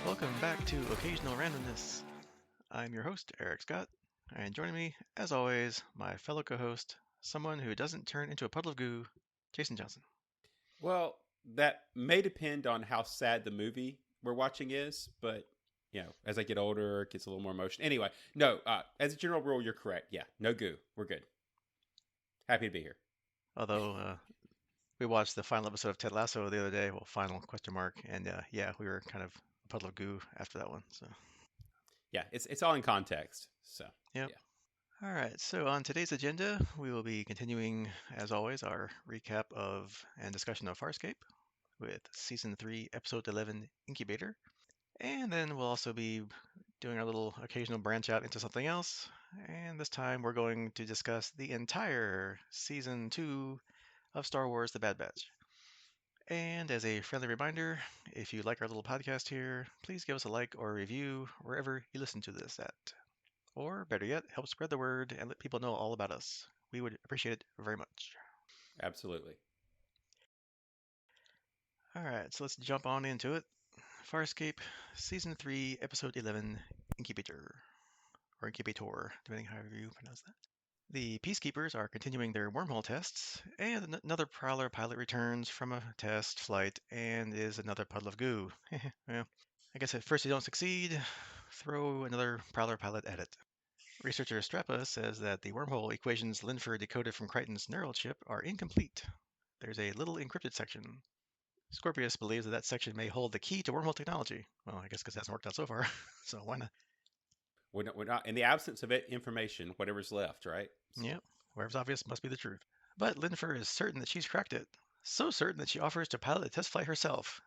Welcome back to Occasional Randomness. I'm your host, Eric Scott, and joining me, as always, my fellow co-host, someone who doesn't turn into a puddle of goo, Jason Johnson. Well, that may depend on how sad the movie we're watching is, but as I get older, it gets a little more emotional. Anyway, no, as a general rule, you're correct. Yeah, no goo. We're good. Happy to be here. Although we watched the final episode of Ted Lasso the other day, well, final question mark, and yeah, we were kind of a puddle of goo after that one. So, Yeah, it's all in context. So, yep. yeah. All right, so on today's agenda, we will be continuing, as always, our recap of and discussion of Farscape with Season 3, Episode 11, Incubator. And then we'll also be doing our little occasional branch out into something else. And this time we're going to discuss the entire Season 2 of Star Wars The Bad Batch. And as a friendly reminder, if you like our little podcast here, please give us a like or a review wherever you listen to this at. Or better yet, help spread the word and let people know all about us. We would appreciate it very much. Absolutely. All right, so let's jump on into it. Farscape, Season 3, Episode 11, Incubator. Or Incubator, depending however you pronounce that. The Peacekeepers are continuing their wormhole tests, and another Prowler pilot returns from a test flight and is another puddle of goo. Well, I guess at first you don't succeed, throw another Prowler pilot at it. Researcher Strappa says that the wormhole equations Linford decoded from Crichton's neural chip are incomplete. There's a little encrypted section. Scorpius believes that that section may hold the key to wormhole technology. Well, I guess because it hasn't worked out so far, so why not? We're not in the absence of it, information, whatever's left, right? So, Yep, whatever's obvious must be the truth. But Linfer is certain that she's cracked it. So certain that she offers to pilot a test flight herself.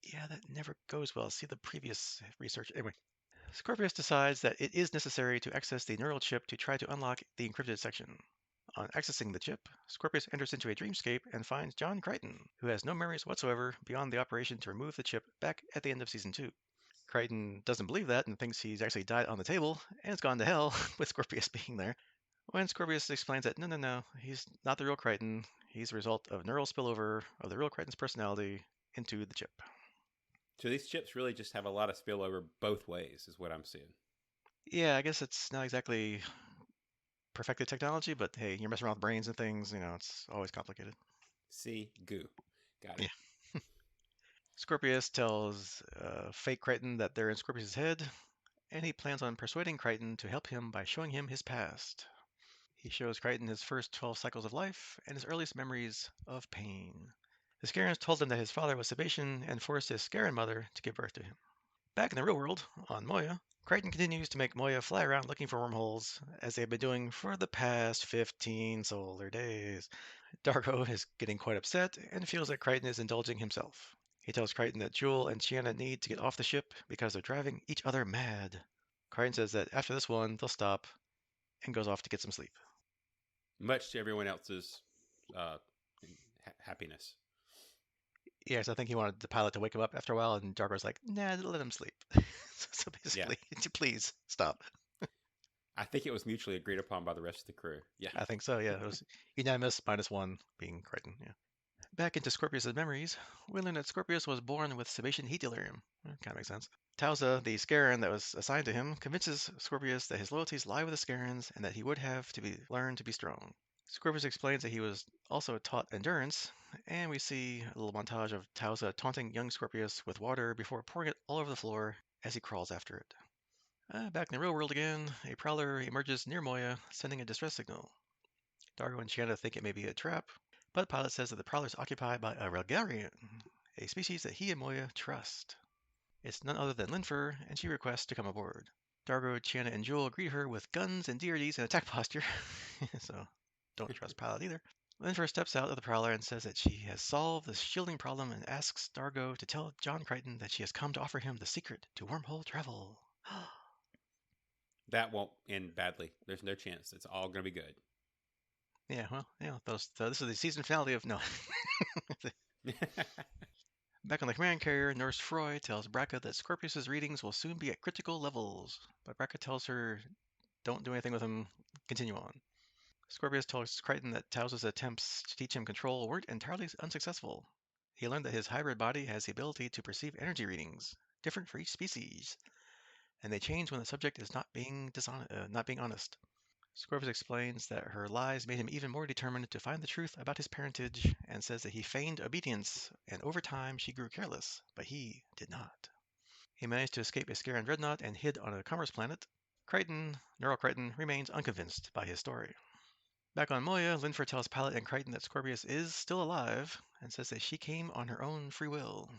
Yeah, that never goes well. See the previous research. Anyway, Scorpius decides that it is necessary to access the neural chip to try to unlock the encrypted section. On accessing the chip, Scorpius enters into a dreamscape and finds John Crichton, who has no memories whatsoever beyond the operation to remove the chip back at the end of season 2. Crichton doesn't believe that and thinks he's actually died on the table and has gone to hell with Scorpius being there. When Scorpius explains that no, he's not the real Crichton, he's a result of neural spillover of the real Crichton's personality into the chip. so these chips really just have a lot of spillover both ways, is what I'm seeing. Yeah, I guess it's not exactly perfected technology, but hey, you're messing around with brains and things, it's always complicated. See, goo. Got it. Yeah. Scorpius tells fake Crichton that they're in Scorpius' head, and he plans on persuading Crichton to help him by showing him his past. He shows Crichton his first 12 cycles of life and his earliest memories of pain. The Scarans told him that his father was Sebastian and forced his Scaran mother to give birth to him. Back in the real world, on Moya, Crichton continues to make Moya fly around looking for wormholes, as they've been doing for the past 15 solar days. Dargo is getting quite upset and feels that Crichton is indulging himself. He tells Crichton that Jewel and Chiana need to get off the ship because they're driving each other mad. Crichton says that after this one, they'll stop and goes off to get some sleep. Much to everyone else's uh, happiness. Yes, I think he wanted the pilot to wake him up after a while, and Dargo's like, nah, let him sleep. So Yeah. basically, please stop. I think it was mutually agreed upon by the rest of the crew. Yeah. I think so, yeah. It was unanimous, -1 being Crichton, yeah. Back into Scorpius' memories, we learn that Scorpius was born with Sebastian heat delirium. Kind of makes sense. Tausa, the Scaran that was assigned to him, convinces Scorpius that his loyalties lie with the Scarans and that he would have to be learned to be strong. Scorpius explains that he was also taught endurance, and we see a little montage of Tausa taunting young Scorpius with water before pouring it all over the floor as he crawls after it. Back in the real world again, a prowler emerges near Moya, sending a distress signal. Dargo and Shanna think it may be a trap, but the pilot says that the prowler is occupied by a Relgarian, a species that he and Moya trust. It's none other than Linfer, and she requests to come aboard. Dargo, Shanna, and Jewel greet her with guns and DRDs and attack posture, so don't trust pilot either. Linfer steps out of the prowler and says that she has solved the shielding problem and asks Dargo to tell John Crichton that she has come to offer him the secret to wormhole travel. That won't end badly. There's no chance. It's all going to be good. Yeah, well, this is the season finale of no. Back on the command carrier, Nurse Froy tells Braca that Scorpius' readings will soon be at critical levels, but Braca tells her, don't do anything with him, continue on. Scorpius tells Crichton that Tausa's attempts to teach him control weren't entirely unsuccessful. He learned that his hybrid body has the ability to perceive energy readings, different for each species, and they change when the subject is not being honest. Scorpius explains that her lies made him even more determined to find the truth about his parentage, and says that he feigned obedience, and over time she grew careless, but he did not. He managed to escape a Scaran dreadnought and hid on a commerce planet. Neural Crichton, remains unconvinced by his story. Back on Moya, Linfer tells Pilot and Crichton that Scorpius is still alive, and says that she came on her own free will.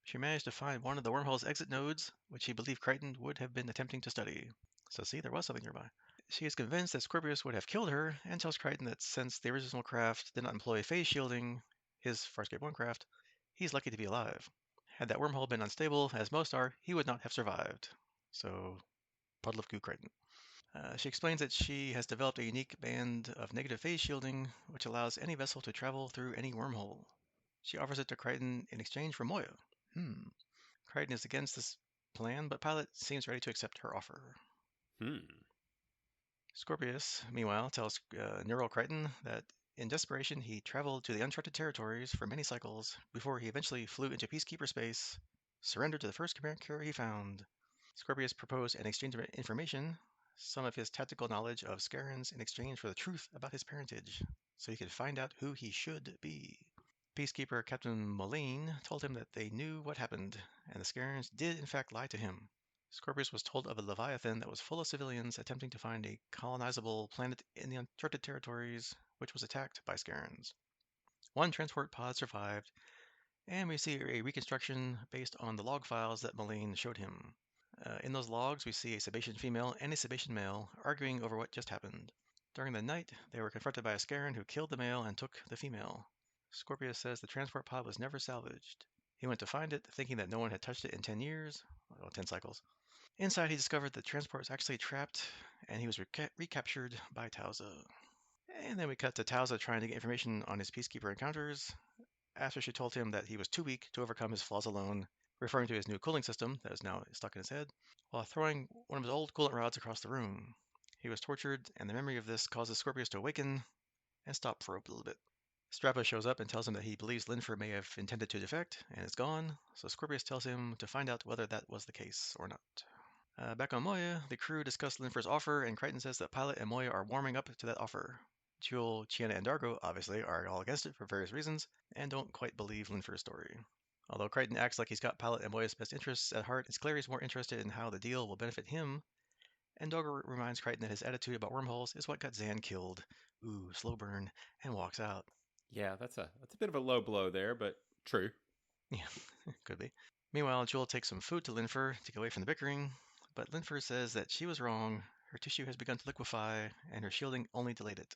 She managed to find one of the wormhole's exit nodes, which he believed Crichton would have been attempting to study. So see, there was something nearby. She is convinced that Scorpius would have killed her, and tells Crichton that since the original craft did not employ phase shielding, his Farscape 1 craft, he's lucky to be alive. Had that wormhole been unstable, as most are, he would not have survived. So, puddle of goo Crichton. She explains that she has developed a unique band of negative phase shielding, which allows any vessel to travel through any wormhole. She offers it to Crichton in exchange for Moya. Crichton is against this plan, but Pilot seems ready to accept her offer. Hmm. Scorpius, meanwhile, tells Neural Crichton that in desperation he traveled to the uncharted territories for many cycles before he eventually flew into peacekeeper space, surrendered to the first command carrier he found. Scorpius proposed an exchange of information, some of his tactical knowledge of Scarans in exchange for the truth about his parentage, so he could find out who he should be. Peacekeeper Captain Moline told him that they knew what happened, and the Scarans did in fact lie to him. Scorpius was told of a Leviathan that was full of civilians attempting to find a colonizable planet in the uncharted territories, which was attacked by Scarans. One transport pod survived, and we see a reconstruction based on the log files that Moline showed him. In those logs, we see a Sebacean female and a Sebacean male arguing over what just happened. During the night, they were confronted by a Scaran who killed the male and took the female. Scorpius says the transport pod was never salvaged. He went to find it, thinking that no one had touched it in 10 years, well, 10 cycles. Inside, he discovered the transport was actually trapped, and he was recaptured by Tauza. And then we cut to Tauza trying to get information on his Peacekeeper encounters, after she told him that he was too weak to overcome his flaws alone, referring to his new cooling system that is now stuck in his head, while throwing one of his old coolant rods across the room. He was tortured, and the memory of this causes Scorpius to awaken and stop for a little bit. Strappa shows up and tells him that he believes Linfer may have intended to defect and is gone, so Scorpius tells him to find out whether that was the case or not. Back on Moya, the crew discuss Linfer's offer, and Crichton says that Pilot and Moya are warming up to that offer. Jewel, Chiana, and Dargo obviously are all against it for various reasons, and don't quite believe Linfer's story. Although Crichton acts like he's got Pilot and Moya's best interests at heart, it's clear he's more interested in how the deal will benefit him, and Dargo reminds Crichton that his attitude about wormholes is what got Zan killed. Ooh, slow burn, and walks out. Yeah, that's a bit of a low blow there, but true. Yeah, could be. Meanwhile, Jewel takes some food to Linfer to get away from the bickering, but Linfer says that she was wrong. Her tissue has begun to liquefy, and her shielding only delayed it.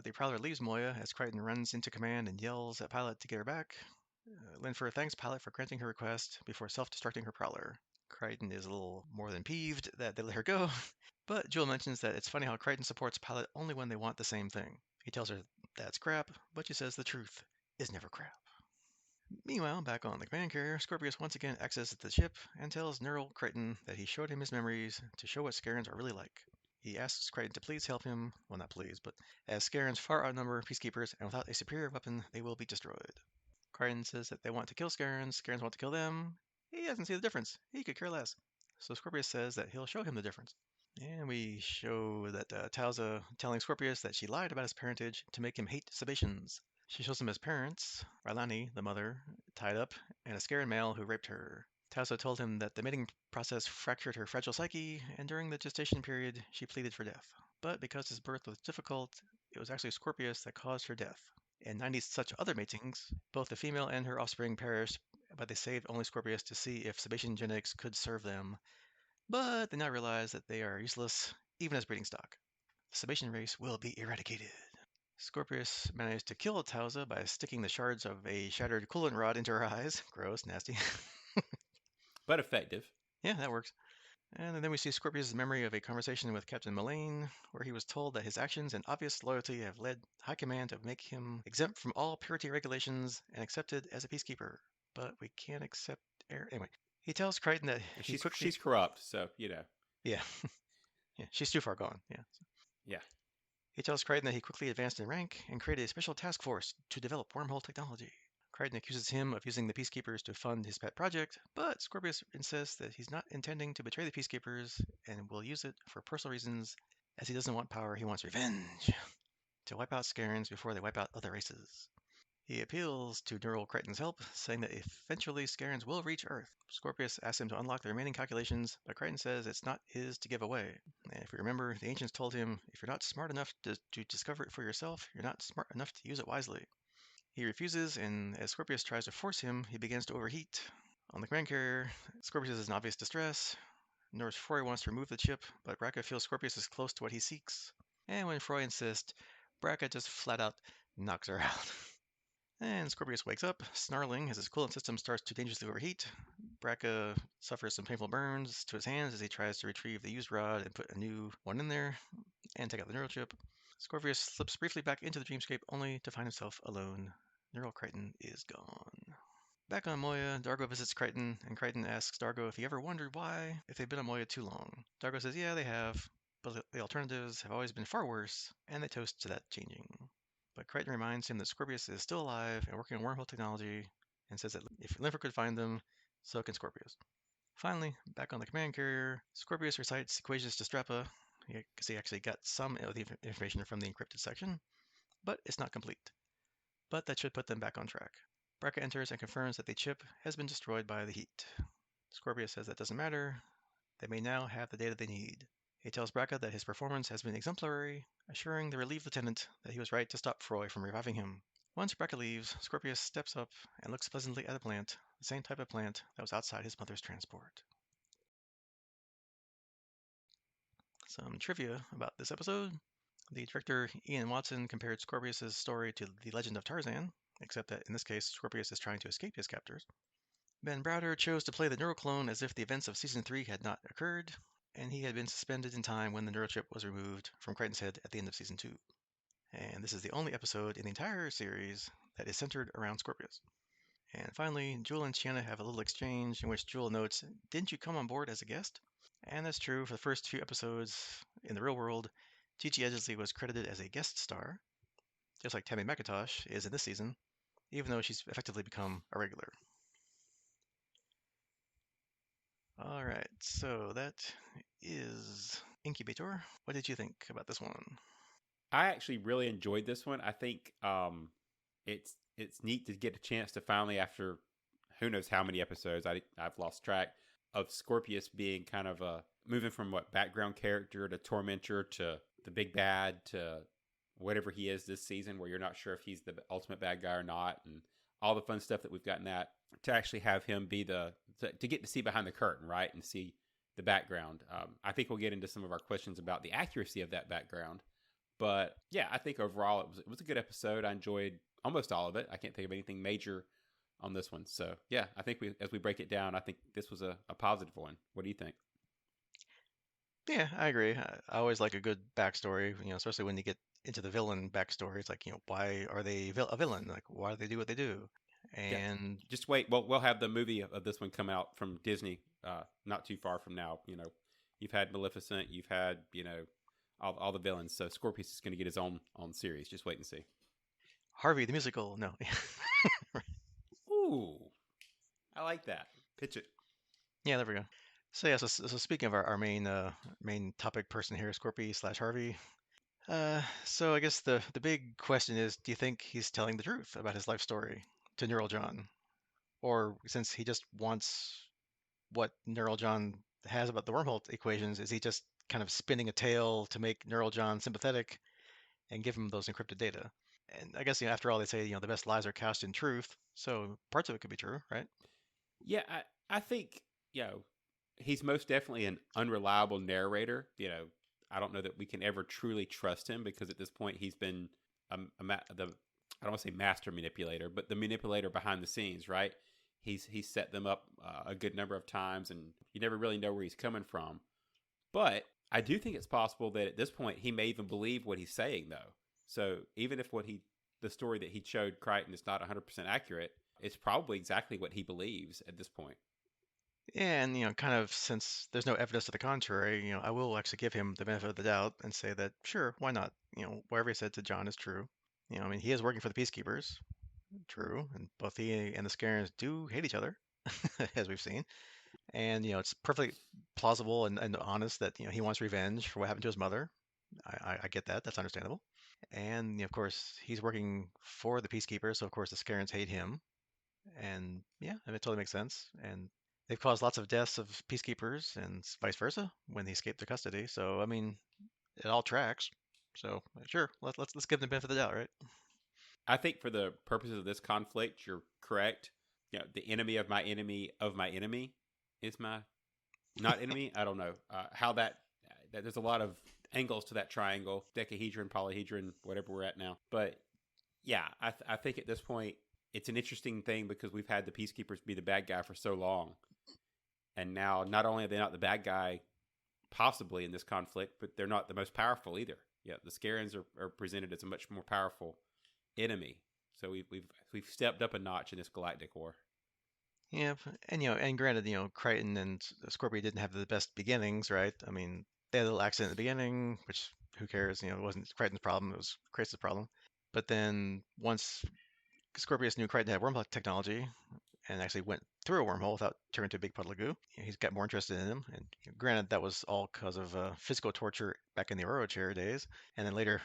The Prowler leaves Moya as Crichton runs into command and yells at Pilot to get her back. Linfer thanks Pilot for granting her request before self-destructing her Prowler. Crichton is a little more than peeved that they let her go, but Jewel mentions that it's funny how Crichton supports Pilot only when they want the same thing. He tells her that's crap, but she says the truth is never crap. Meanwhile, back on the command carrier, Scorpius once again accesses the ship and tells Neural Crichton that he showed him his memories to show what Scarans are really like. He asks Crichton to please help him, well, not please, but as Scarans far outnumber Peacekeepers, and without a superior weapon, they will be destroyed. Crichton says that they want to kill Scarans, Scarans want to kill them. He doesn't see the difference. He could care less. So Scorpius says that he'll show him the difference. And we show that Tauza telling Scorpius that she lied about his parentage to make him hate Sebaceans. She shows him his parents, Rylani, the mother, tied up, and a Scaran male who raped her. Tauza told him that the mating process fractured her fragile psyche, and during the gestation period, she pleaded for death. But because his birth was difficult, it was actually Scorpius that caused her death. In 90 such other matings, both the female and her offspring perished, but they saved only Scorpius to see if Sebacean genetics could serve them. But they now realize that they are useless, even as breeding stock. The Sebacean race will be eradicated. Scorpius managed to kill Tauza by sticking the shards of a shattered coolant rod into her eyes. Gross, nasty. But effective. Yeah, that works. And then we see Scorpius' memory of a conversation with Captain Mullane, where he was told that his actions and obvious loyalty have led High Command to make him exempt from all purity regulations and accepted as a peacekeeper. But we can't accept air. Anyway, he tells Crichton that And he quickly. she's corrupt, so you know. Yeah, yeah, she's too far gone. Yeah. Yeah. He tells Crichton that he quickly advanced in rank and created a special task force to develop wormhole technology. Crichton accuses him of using the Peacekeepers to fund his pet project, but Scorpius insists that he's not intending to betray the Peacekeepers and will use it for personal reasons, as he doesn't want power, he wants revenge, to wipe out Scarens before they wipe out other races. He appeals to Neural Crichton's help, saying that eventually Scarens will reach Earth. Scorpius asks him to unlock the remaining calculations, but Crichton says it's not his to give away. And if you remember, the ancients told him, if you're not smart enough to discover it for yourself, you're not smart enough to use it wisely. He refuses, and as Scorpius tries to force him, he begins to overheat. On the command carrier, Scorpius is in obvious distress. Nurse Froy wants to remove the chip, but Braca feels Scorpius is close to what he seeks. And when Froy insists, Braca just flat out knocks her out. And Scorpius wakes up, snarling as his coolant system starts to dangerously overheat. Braca suffers some painful burns to his hands as he tries to retrieve the used rod and put a new one in there and take out the neural chip. Scorpius slips briefly back into the dreamscape only to find himself alone. Neural Crichton is gone. Back on Moya, Dargo visits Crichton, and Crichton asks Dargo if he ever wondered why, if they've been on Moya too long. Dargo says, yeah, they have, but the alternatives have always been far worse, and they toast to that changing. But Crichton reminds him that Scorpius is still alive and working on wormhole technology, and says that if Linford could find them, so can Scorpius. Finally, back on the command carrier, Scorpius recites equations to Strappa, because he actually got some of the information from the encrypted section, but it's not complete. But that should put them back on track. Braca enters and confirms that the chip has been destroyed by the heat. Scorpius says that doesn't matter. They may now have the data they need. He tells Braca that his performance has been exemplary, assuring the relieved lieutenant that he was right to stop Froy from reviving him. Once Braca leaves, Scorpius steps up and looks pleasantly at a plant, the same type of plant that was outside his mother's transport. Some trivia about this episode. The director Ian Watson compared Scorpius' story to The Legend of Tarzan, except that in this case, Scorpius is trying to escape his captors. Ben Browder chose to play the neuroclone as if the events of Season 3 had not occurred, and he had been suspended in time when the neurochip was removed from Crichton's head at the end of Season 2. And this is the only episode in the entire series that is centered around Scorpius. And finally, Jewel and Sienna have a little exchange in which Jewel notes, "Didn't you come on board as a guest?" And that's true. For the first few episodes in the real world, Gigi Edgley was credited as a guest star, just like Tammy McIntosh is in this season, even though she's effectively become a regular. All right, so that is Incubator. What did you think about this one? I actually really enjoyed this one. I think it's neat to get a chance to finally, after who knows how many episodes, I've lost track, of Scorpius being kind of a moving from what background character to tormentor to the big bad to whatever he is this season, where you're not sure if he's the ultimate bad guy or not, and all the fun stuff that we've gotten at, to actually have him be to get to see behind the curtain, right, and see the background. I think we'll get into some of our questions about the accuracy of that background. But yeah, I think overall it was a good episode. I enjoyed almost all of it. I can't think of anything major on this one. So yeah, I think as we break it down, I think this was a positive one. What do you think? Yeah, I agree. I always like a good backstory, especially when you get into the villain backstory. It's like, why are they a villain? Like, why do they do what they do? Yeah, And just wait. Well, we'll have the movie of this one come out from Disney not too far from now. You've had Maleficent, you've had all the villains. So Scorpius is going to get his own series. Just wait and see. Harvey the musical, no. Ooh, I like that. Pitch it. Yeah, there we go. So yeah, so speaking of our main topic person here, Scorpy/Harvey. So I guess the big question is, do you think he's telling the truth about his life story to Neural John? Or since he just wants what Neural John has about the wormhole equations, is he just kind of spinning a tale to make Neural John sympathetic and give him those encrypted data? And I guess, after all, they say, the best lies are cast in truth. So parts of it could be true, right? Yeah, I think he's most definitely an unreliable narrator. I don't know that we can ever truly trust him, because at this point he's been the I don't want to say master manipulator, but the manipulator behind the scenes, right? He's set them up a good number of times, and you never really know where he's coming from. But I do think it's possible that at this point he may even believe what he's saying, though. So even if the story that he showed Crichton is not 100% accurate, it's probably exactly what he believes at this point. Yeah, and kind of, since there's no evidence to the contrary, I will actually give him the benefit of the doubt and say that sure, why not? Whatever he said to John is true. I mean, he is working for the Peacekeepers, True, and both he and the Scarens do hate each other, as we've seen. And it's perfectly plausible and honest that he wants revenge for what happened to his mother. I get that. That's understandable. And of course, he's working for the Peacekeepers, so of course the Scarens hate him. And yeah, I mean, it totally makes sense. And they've caused lots of deaths of Peacekeepers and vice versa when they escape their custody. So I mean, it all tracks. So sure, let's give them the benefit of the doubt, right? I think for the purposes of this conflict, you're correct. The enemy of my enemy is my not enemy. I don't know how that. There's a lot of angles to that triangle, decahedron, polyhedron, whatever we're at now. But yeah, I think at this point it's an interesting thing because we've had the peacekeepers be the bad guy for so long, and now not only are they not the bad guy possibly in this conflict, but they're not the most powerful either. Yeah, the Scarens are presented as a much more powerful enemy. So we've stepped up a notch in this galactic war. Yeah, and and granted, Crichton and Scorpio didn't have the best beginnings, right? I mean, they had a little accident at the beginning, which who cares? It wasn't Crichton's problem; it was Kratos' problem. But then once Scorpius knew Crichton had wormhole technology and actually went through a wormhole without turning into a big puddle of goo, he's got more interested in him. And granted, that was all because of physical torture back in the Aurora chair days, and then later,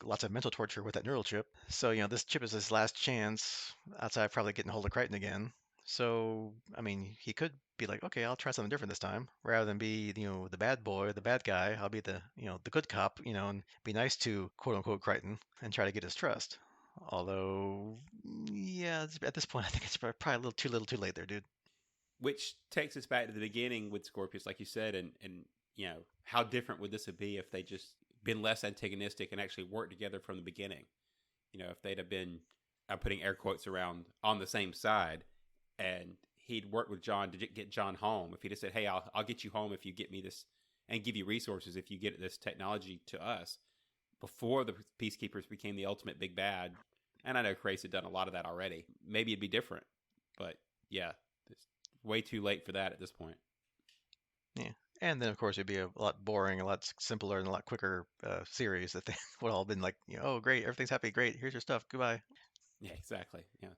lots of mental torture with that neural chip. So, this chip is his last chance outside of probably getting hold of Crichton again. So, I mean, he could be like, okay, I'll try something different this time, rather than be, the bad boy, the bad guy. I'll be the, the good cop, and be nice to quote unquote Crichton and try to get his trust. Although, yeah, at this point, I think it's probably a little too late there, dude. Which takes us back to the beginning with Scorpius, like you said, and how different would this be if they just been less antagonistic and actually worked together from the beginning? If they'd have been, I'm putting air quotes around, on the same side, and he'd worked with John to get John home. If he'd have said, "Hey, I'll get you home if you get me this, and give you resources if you get this technology to us," before the peacekeepers became the ultimate big bad. And I know Crace had done a lot of that already. Maybe it'd be different, but yeah, it's way too late for that at this point. Yeah. And then, of course, it'd be a lot boring, a lot simpler, and a lot quicker series that they would all been like, oh, great, everything's happy, great, here's your stuff, goodbye. Yeah, exactly. Yeah,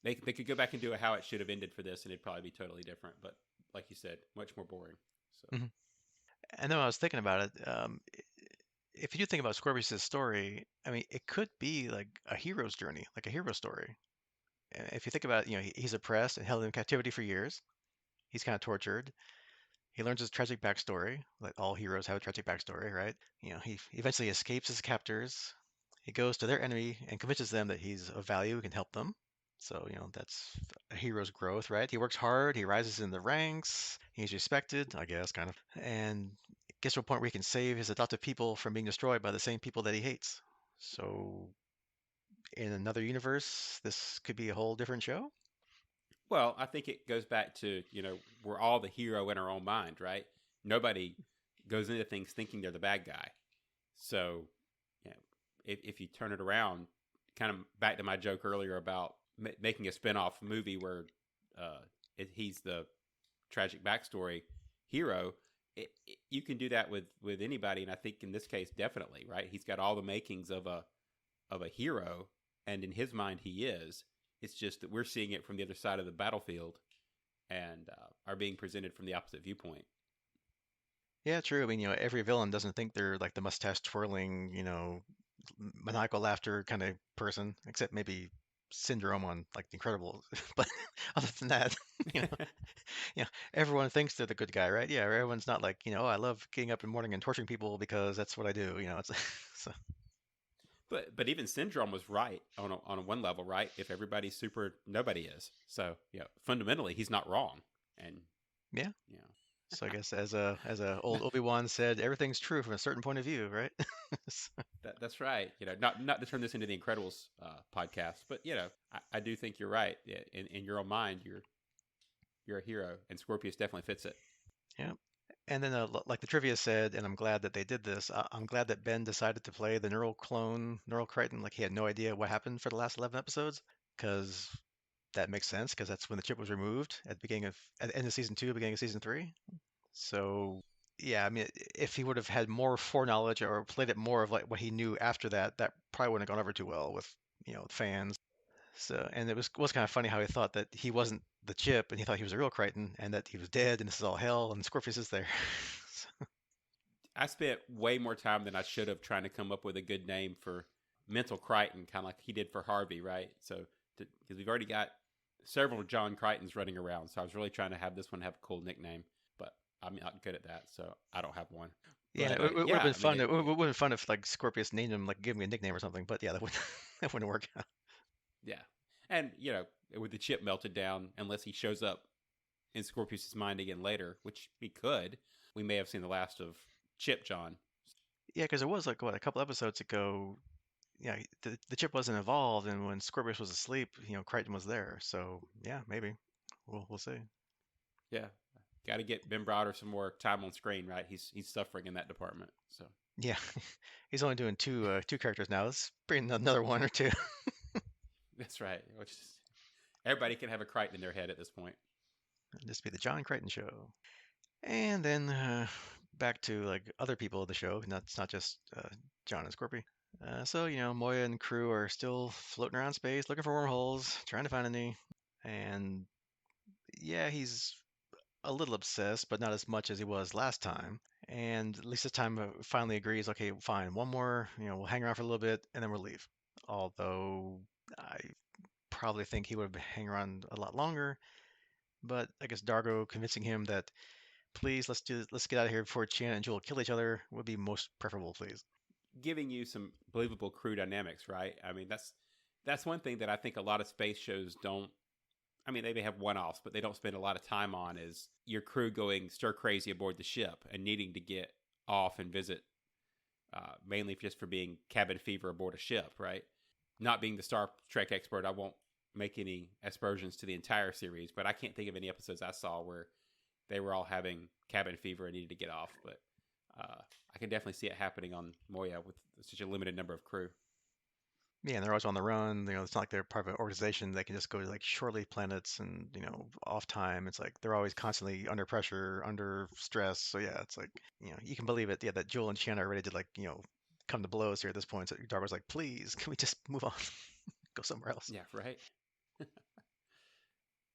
they could go back and do a how it should have ended for this, and it'd probably be totally different. But like you said, much more boring. So Hmm. And then when I was thinking about it, if you do think about Scorpius' story, I mean, it could be like a hero's journey, like a hero story. If you think about it, he's oppressed and held in captivity for years. He's kind of tortured. He learns his tragic backstory, like all heroes have a tragic backstory, right? He eventually escapes his captors. He goes to their enemy and convinces them that he's of value and can help them. So, that's a hero's growth, right? He works hard, he rises in the ranks, he's respected, I guess, kind of, and gets to a point where he can save his adopted people from being destroyed by the same people that he hates. So, in another universe, this could be a whole different show. well, I think it goes back to we're all the hero in our own mind, right? Nobody goes into things thinking they're the bad guy. So, you know, if you turn it around, kind of back to my joke earlier about making a spinoff movie where he's the tragic backstory hero, you can do that with anybody, and I think in this case, definitely, right? He's got all the makings of a hero, and in his mind, he is. It's just that we're seeing it from the other side of the battlefield and are being presented from the opposite viewpoint. Yeah, true. I mean, every villain doesn't think they're like the mustache twirling, maniacal laughter kind of person, except maybe Syndrome on like The Incredibles. But other than that, you know, everyone thinks they're the good guy, right? Yeah, everyone's not like, oh, I love getting up in the morning and torturing people because that's what I do. It's so But even Syndrome was right on a one level, right? If everybody's super, nobody is. So fundamentally, he's not wrong, and yeah. you know, So I guess as a old Obi-Wan said, everything's true from a certain point of view, right? So, that's right. Not to turn this into the Incredibles podcast, but I do think you're right. Yeah, in your own mind, you're a hero, and Scorpius definitely fits it. yeah. And then, like the trivia said, and I'm glad that they did this. I'm glad that Ben decided to play the neural clone, neural Crichton, like he had no idea what happened for the last 11 episodes, because that makes sense, because that's when the chip was removed at the end of season two, beginning of season three. So, yeah, I mean, if he would have had more foreknowledge or played it more of like what he knew after that, that probably wouldn't have gone over too well with, fans. So, and it was kind of funny how he thought that he wasn't the chip, and he thought he was a real Crichton, and that he was dead, and this is all hell, and Scorpius is there. So, I spent way more time than I should have trying to come up with a good name for Mental Crichton, kind of like he did for Harvey, right? So, because we've already got several John Crichtons running around, so I was really trying to have this one have a cool nickname, but I'm not good at that, so I don't have one. yeah, But it would have yeah, been I mean, fun. It would have been fun if like Scorpius named him, like give me a nickname or something. But yeah, that would that wouldn't work out. yeah, and with the chip melted down, unless he shows up in Scorpius's mind again later, which he could, we may have seen the last of Chip John. Yeah, because it was like what a couple episodes ago. Yeah, the chip wasn't involved, and when Scorpius was asleep, Crichton was there. So yeah, maybe we'll see. Yeah, got to get Ben Browder some more time on screen, right? He's suffering in that department. So Yeah, he's only doing two characters now. Let's bring another one or two. that's right. Which is, everybody can have a Crichton in their head at this point. Just be the John Crichton show. And then back to like other people of the show. It's not just John and Scorpy. So Moya and crew are still floating around space, looking for wormholes, trying to find any. And yeah, he's a little obsessed, but not as much as he was last time. And at least this time, finally agrees. Okay, fine, one more. We'll hang around for a little bit, and then we'll leave. Although I probably think he would hang around a lot longer. But I guess Dargo convincing him that please let's get out of here before Chan and Jewel kill each other would be most preferable, please. Giving you some believable crew dynamics, right? I mean, that's one thing that I think a lot of space shows don't. I mean, they may have one-offs, but they don't spend a lot of time on is your crew going stir crazy aboard the ship and needing to get off and visit, mainly just for being cabin fever aboard a ship, right? Not being the Star Trek expert, I won't make any aspersions to the entire series, but I can't think of any episodes I saw where they were all having cabin fever and needed to get off. But I can definitely see it happening on Moya with such a limited number of crew. Yeah, and they're always on the run. It's not like they're part of an organization. They can just go to like shore leave planets and off time. It's like they're always constantly under pressure, under stress. So yeah, it's like you can believe it. Yeah, that Joel and Shanna are ready to like come to blows here at this point. So Darbo's like, please, can we just move on, go somewhere else? Yeah, right.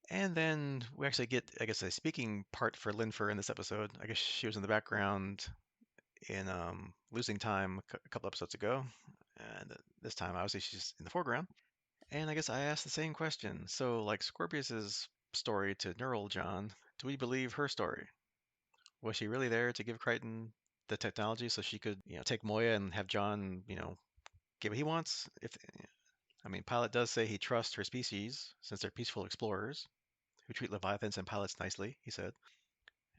And then we actually get, I guess, a speaking part for Linfer in this episode. I guess she was in the background in Losing Time a couple episodes ago. And this time, obviously, she's in the foreground. And I guess I asked the same question. So, like Scorpius's story to Neural John, do we believe her story? Was she really there to give Crichton the technology so she could, take Moya and have John, get what he wants? I mean, Pilot does say he trusts her species since they're peaceful explorers who treat Leviathans and pilots nicely, he said.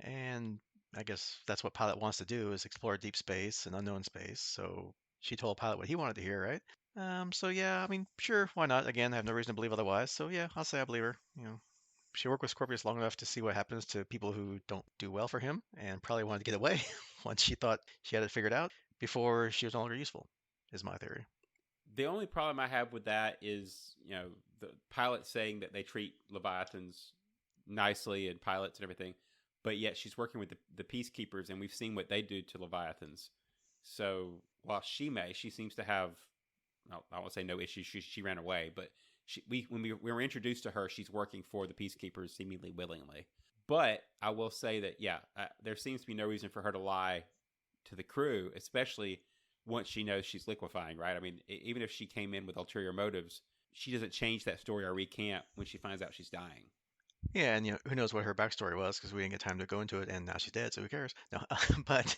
And I guess that's what Pilot wants to do is explore deep space and unknown space. So she told Pilot what he wanted to hear, right? So yeah, I mean, sure, why not? Again, I have no reason to believe otherwise. So yeah, I'll say I believe her. She worked with Scorpius long enough to see what happens to people who don't do well for him, and probably wanted to get away once she thought she had it figured out before she was no longer useful. Is my theory. The only problem I have with that is, the pilot saying that they treat Leviathans nicely and pilots and everything, but yet she's working with the peacekeepers, and we've seen what they do to Leviathans. So while she seems to have, I won't say no issues. She ran away, but when we were introduced to her, she's working for the peacekeepers seemingly willingly. But I will say that, yeah, there seems to be no reason for her to lie to the crew, especially once she knows she's liquefying, right? I mean, even if she came in with ulterior motives, she doesn't change that story or recant when she finds out she's dying. Yeah, and who knows what her backstory was because we didn't get time to go into it, and now she's dead, so who cares? No, but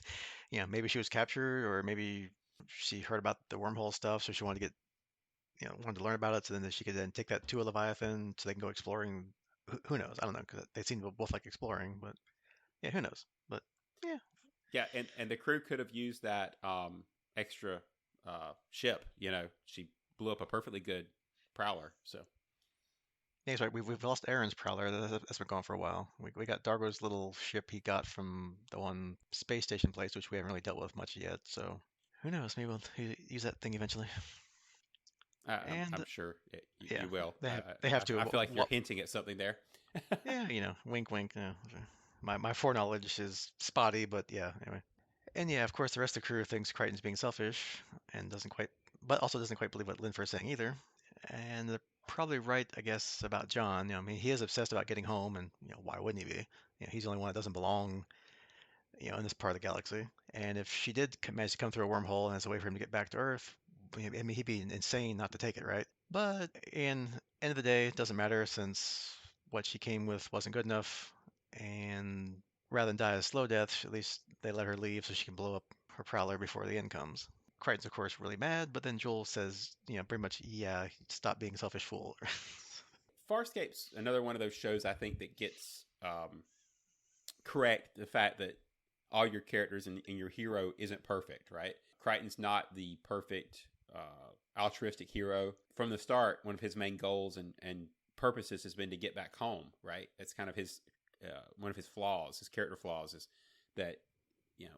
maybe she was captured, or maybe she heard about the wormhole stuff, so she wanted to get wanted to learn about it, so then she could then take that to a Leviathan, so they can go exploring. Who knows? I don't know because they seem to both like exploring, but yeah, who knows? But yeah, Yeah, and the crew could have used that extra ship. She blew up a perfectly good prowler. So yeah, he's right. We've lost Aaron's prowler. That's been gone for a while. We got Dargo's little ship he got from the one space station place, which we haven't really dealt with much yet. So who knows? Maybe we'll use that thing eventually. I'm And sure yeah, you will. they have to. I feel like you're hinting at something there. Yeah, wink, wink. My foreknowledge is spotty, but yeah. Anyway, and yeah, of course, the rest of the crew thinks Crichton's being selfish and doesn't quite, but also doesn't quite believe what Linfer is saying either. And they're probably right, I guess, about John. I mean, he is obsessed about getting home, and why wouldn't he be? He's the only one that doesn't belong, in this part of the galaxy. And if she did manage to come through a wormhole and there's a way for him to get back to Earth, I mean, he'd be insane not to take it, right? But in end of the day, it doesn't matter since what she came with wasn't good enough. And rather than die a slow death, at least they let her leave so she can blow up her prowler before the end comes. Crichton's, of course, really mad, but then Joel says, pretty much, yeah, stop being a selfish fool. Farscape's another one of those shows I think that gets correct the fact that all your characters and your hero isn't perfect, right? Crichton's not the perfect altruistic hero. From the start, one of his main goals and purposes has been to get back home, right? That's kind of his one of his flaws, his character flaws, is that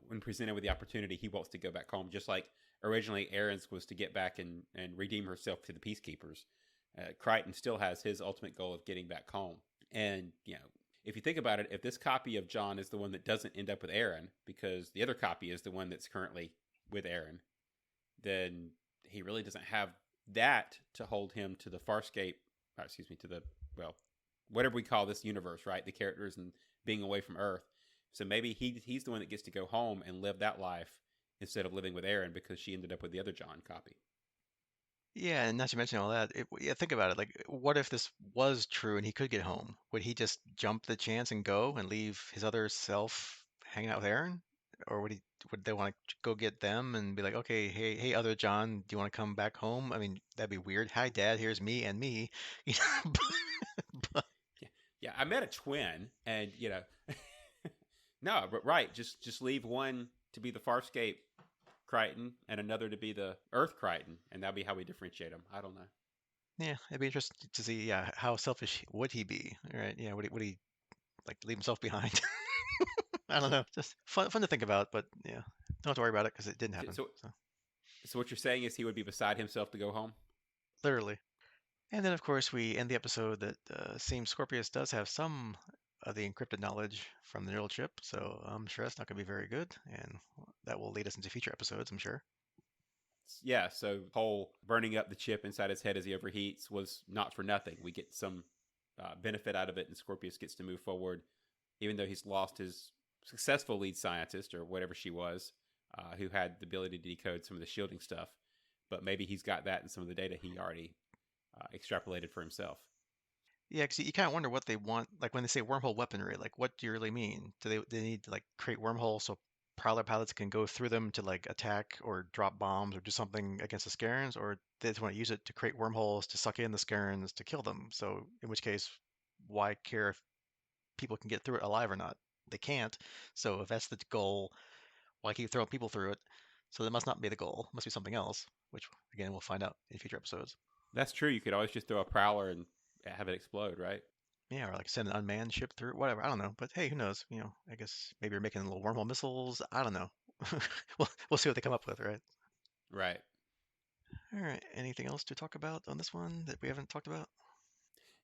when presented with the opportunity, he wants to go back home, just like originally Erin's was to get back and redeem herself to the Peacekeepers. Crichton still has his ultimate goal of getting back home. And, if you think about it, if this copy of John is the one that doesn't end up with Erin, because the other copy is the one that's currently with Erin, then he really doesn't have that to hold him to the Farscape, excuse me, to the, well, whatever we call this universe, right? The characters and being away from Earth. So maybe he's the one that gets to go home and live that life instead of living with Erin because she ended up with the other John copy. Yeah, and not to mention all that, yeah, think about it. Like, what if this was true and he could get home? Would he just jump the chance and go and leave his other self hanging out with Aaron? Or would they want to go get them and be like, okay, hey, other John, do you want to come back home? I mean, that'd be weird. Hi, Dad, here's me and me. You know, but Yeah, yeah. I met a twin, and no, but right, just leave one to be the Farscape Crichton and another to be the Earth Crichton, and that'll be how we differentiate them. I don't know. yeah, it'd be interesting to see, yeah, how selfish would he be, right? Yeah, would he like leave himself behind? I don't know. Just fun to think about, but yeah, don't have to worry about it because it didn't So, happen. so, So so what you're saying is he would be beside himself to go home? literally. And then, of course, we end the episode that seems Scorpius does have some of the encrypted knowledge from the neural chip, so I'm sure that's not going to be very good, and that will lead us into future episodes, I'm sure. Yeah. So whole burning up the chip inside his head as he overheats was not for nothing. We get some benefit out of it, and Scorpius gets to move forward, even though he's lost his successful lead scientist or whatever she was, who had the ability to decode some of the shielding stuff. But maybe he's got that in some of the data he already extrapolated for himself. Yeah, because you kind of wonder what they want, like when they say wormhole weaponry, like what do you really mean? Do they need to like create wormholes so Prowler pilots can go through them to like attack or drop bombs or do something against the Scarens, or they just want to use it to create wormholes to suck in the Scarens to kill them? So in which case, why care if people can get through it alive or not? They can't. So if that's the goal, why keep throwing people through it? So that must not be the goal. It must be something else, which again we'll find out in future episodes. That's true. You could always just throw a prowler and have it explode, right? Yeah, or like send an unmanned ship through, whatever. I don't know. But hey, who knows? I guess maybe you're making little wormhole missiles. I don't know. We'll see what they come up with, right? Right. All right. Anything else to talk about on this one that we haven't talked about?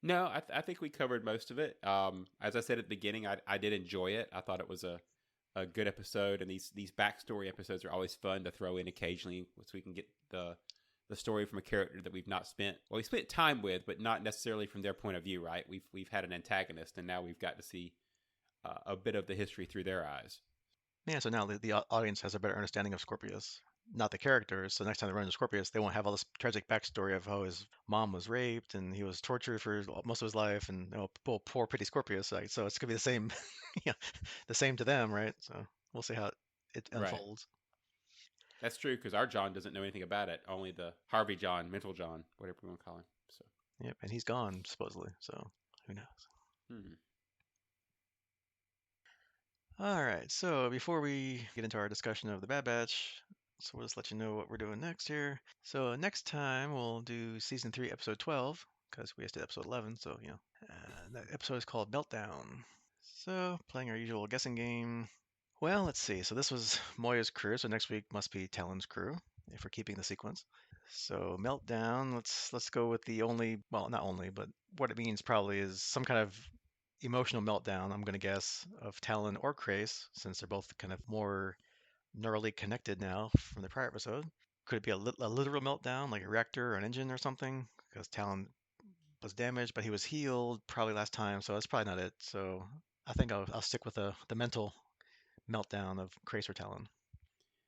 No, I think we covered most of it. As I said at the beginning, I did enjoy it. I thought it was a good episode, and these backstory episodes are always fun to throw in occasionally, so we can get the story from a character that we've not spent we spent time with, but not necessarily from their point of view. Right? We've had an antagonist, and now we've got to see a bit of the history through their eyes. Yeah, so now the audience has a better understanding of Scorpius, not the characters. So next time they run into Scorpius, they won't have all this tragic backstory of how his mom was raped and he was tortured for most of his life, and poor pretty Scorpius. Right? So it's gonna be the same, yeah, the same to them, right? So we'll see how it Right. unfolds. That's true because our John doesn't know anything about it. Only the Harvey John, mental John, whatever we want to call him. So, Yep, and he's gone supposedly. So who knows? hmm. All right, so before we get into our discussion of the Bad Batch, so we'll just let you know what we're doing next here. So next time we'll do season 3, episode 12, because we just did episode 11. So that episode is called Meltdown. So playing our usual guessing game. Well, let's see. So this was Moya's crew. So next week must be Talon's crew if we're keeping the sequence. So Meltdown. Let's go with the only, well, not only, but what it means probably is some kind of emotional meltdown, I'm going to guess, of Talon or Krace, since they're both kind of more neurally connected now from the prior episode. Could it be a literal meltdown, like a reactor or an engine or something? because Talon was damaged, but he was healed probably last time, so that's probably not it. So I think I'll stick with the mental meltdown of Cracer Talon.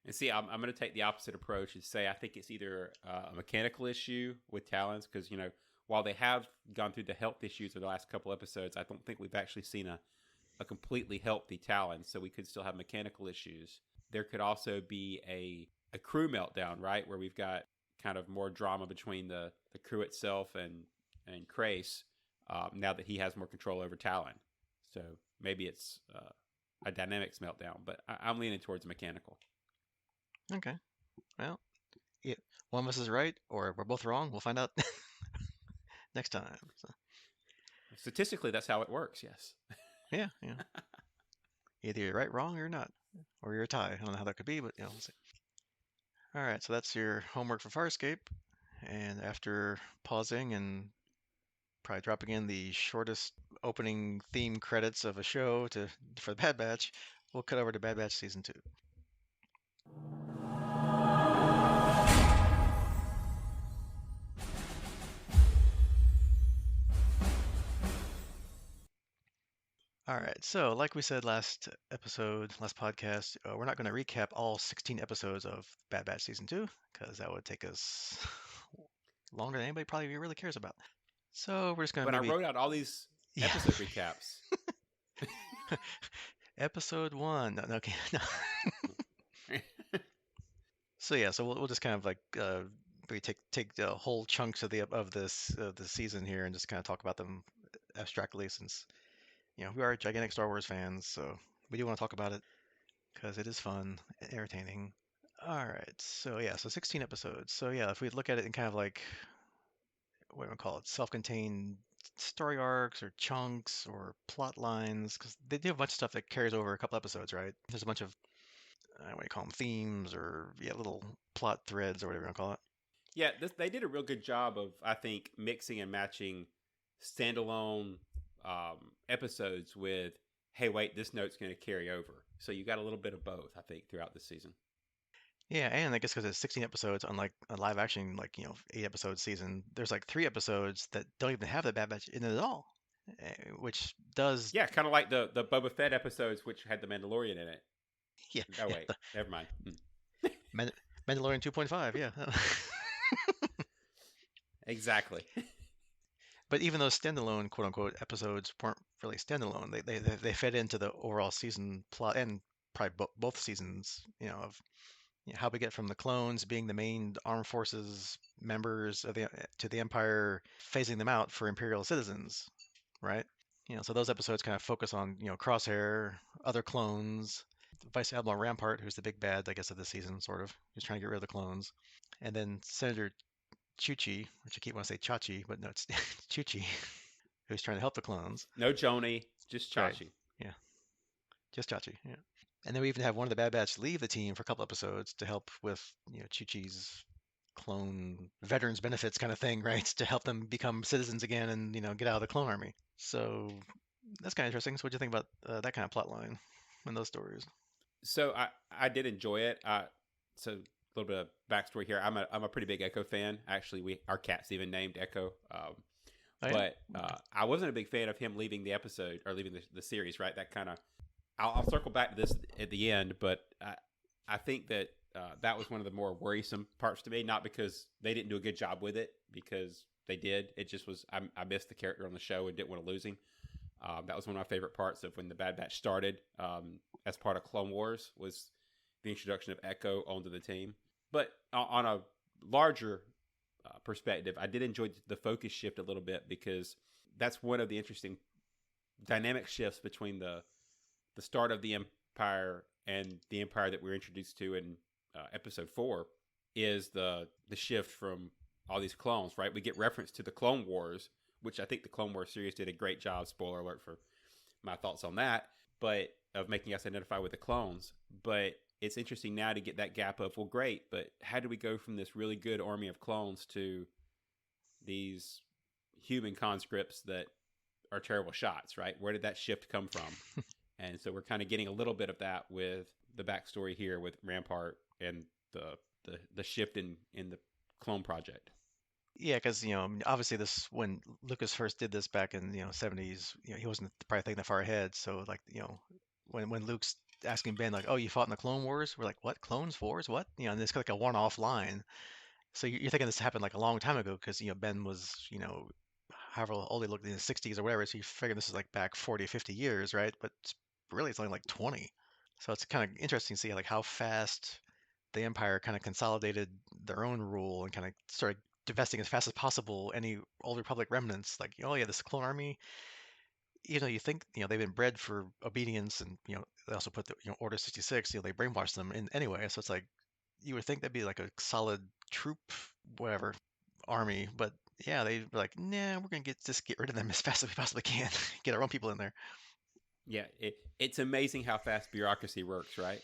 And see, I'm going to take the opposite approach and say I think it's either a mechanical issue with Talons, because, while they have gone through the health issues of the last couple episodes, I don't think we've actually seen a completely healthy Talon, so we could still have mechanical issues. There could also be a crew meltdown, right, where we've got kind of more drama between the crew itself and Crace, now that he has more control over Talon. So maybe it's a dynamics meltdown, but I'm leaning towards mechanical. Okay. Well, yeah, one of us is right, or we're both wrong. We'll find out next time. So, Statistically, that's how it works, yes. yeah, yeah. Either you're right, wrong, or not, or you're a tie. I don't know how that could be, but we'll see. All right, so that's your homework for Farscape. And after pausing and probably dropping in the shortest opening theme credits of a show for the Bad Batch, we'll cut over to Bad Batch Season 2. All right, so like we said last podcast, we're not going to recap all 16 episodes of Bad Batch Season 2, because that would take us longer than anybody probably really cares about. So we're just going to But I maybe, wrote out all these yeah, episode recaps. episode 1. No, okay, no. So yeah, so we'll just kind of like we take the whole chunks of the season here and just kind of talk about them abstractly, since we are gigantic Star Wars fans, so we do want to talk about it because it is fun, entertaining. All right, so yeah, so 16 episodes. So yeah, if we look at it in kind of like what do we call it, self-contained story arcs or chunks or plot lines, because they do a bunch of stuff that carries over a couple episodes, right? There's a bunch of what do you call them, themes or little plot threads or whatever you want to call it. Yeah, they did a real good job of, I think, mixing and matching standalone episodes with, hey, wait, this note's going to carry over. So you got a little bit of both, I think, throughout the season. Yeah, and I guess because it's 16 episodes, unlike a live action, like 8 episode season, there's like 3 episodes that don't even have the Bad Batch in it at all, which does. Yeah, kind of like the Boba Fett episodes, which had the Mandalorian in it. Yeah, Oh, yeah, wait, the never mind. Mandalorian 2.5, yeah. Exactly. But even those standalone quote unquote episodes weren't really standalone. They fed into the overall season plot and probably both seasons, of how we get from the clones being the main armed forces members of to the Empire, phasing them out for Imperial citizens, right? So those episodes kind of focus on Crosshair, other clones, Vice Admiral Rampart, who's the big bad, I guess, of the season, sort of, who's trying to get rid of the clones, and then Senator Chuchi, which I keep wanting to say Chachi, but no, it's Chuchi, who's trying to help the clones. No Joni, just Right. Chachi. Yeah. Just Chachi. Yeah. And then we even have one of the Bad Batch leave the team for a couple episodes to help with, Chi-Chi's clone veterans benefits kind of thing, right? To help them become citizens again and, get out of the clone army. So that's kind of interesting. So what do you think about that kind of plot line in those stories? So I did enjoy it. So a little bit of backstory here. I'm a pretty big Echo fan. Actually, our cat's even named Echo. Oh, yeah? But I wasn't a big fan of him leaving the episode or leaving the series. Right, that kind of. I'll circle back to this at the end, but I think that that was one of the more worrisome parts to me. Not because they didn't do a good job with it, because they did. It just was I missed the character on the show and didn't want to lose him. That was one of my favorite parts of when the Bad Batch started as part of Clone Wars, was the introduction of Echo onto the team. But on a larger perspective, I did enjoy the focus shift a little bit, because that's one of the interesting dynamic shifts between the start of the Empire and the Empire that we're introduced to in Episode 4 is the shift from all these clones, right? We get reference to the Clone Wars, which I think the Clone Wars series did a great job, spoiler alert for my thoughts on that, but of making us identify with the clones. But it's interesting now to get that gap of, well, great, but how do we go from this really good army of clones to these human conscripts that are terrible shots, right? Where did that shift come from? And so we're kind of getting a little bit of that with the backstory here with Rampart and the shift in the clone project. Yeah, because I mean, obviously this when Lucas first did this back in '70s, he wasn't probably thinking that far ahead. So like when Luke's asking Ben like, "Oh, you fought in the Clone Wars?" We're like, "What? Clones Wars? What?" And it's like a one-off line. So you're thinking this happened like a long time ago because Ben was however old he looked in his 60s or whatever. So you figure this is like back 40, 50 years, right? But really it's only like 20. So it's kind of interesting to see like how fast the Empire kind of consolidated their own rule and kind of started divesting as fast as possible any old Republic remnants. Like, oh yeah, this clone army, you think, they've been bred for obedience and, they also put the, Order 66, they brainwash them in anyway. So it's like, you would think that'd be like a solid troop, whatever, army. But yeah, they were like, nah, we're gonna just get rid of them as fast as we possibly can, get our own people in there. Yeah, it's amazing how fast bureaucracy works, right?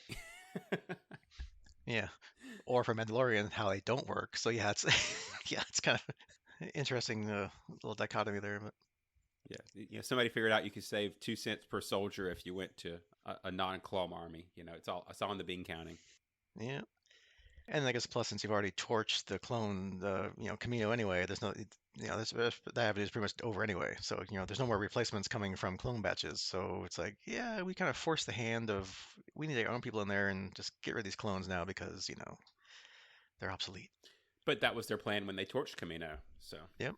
Yeah. Or for Mandalorian, how they don't work. So yeah, it's yeah, it's kind of interesting little dichotomy there. But Yeah, somebody figured out you could save 2 cents per soldier if you went to a non-clone army. It's all in the bean counting. yeah. And I guess plus since you've already torched the clone, the Camino anyway, there's no, that avenue is pretty much over anyway. So there's no more replacements coming from clone batches. So it's like, yeah, we kind of force the hand of we need our own people in there and just get rid of these clones now because they're obsolete. But that was their plan when they torched Camino. So Yep,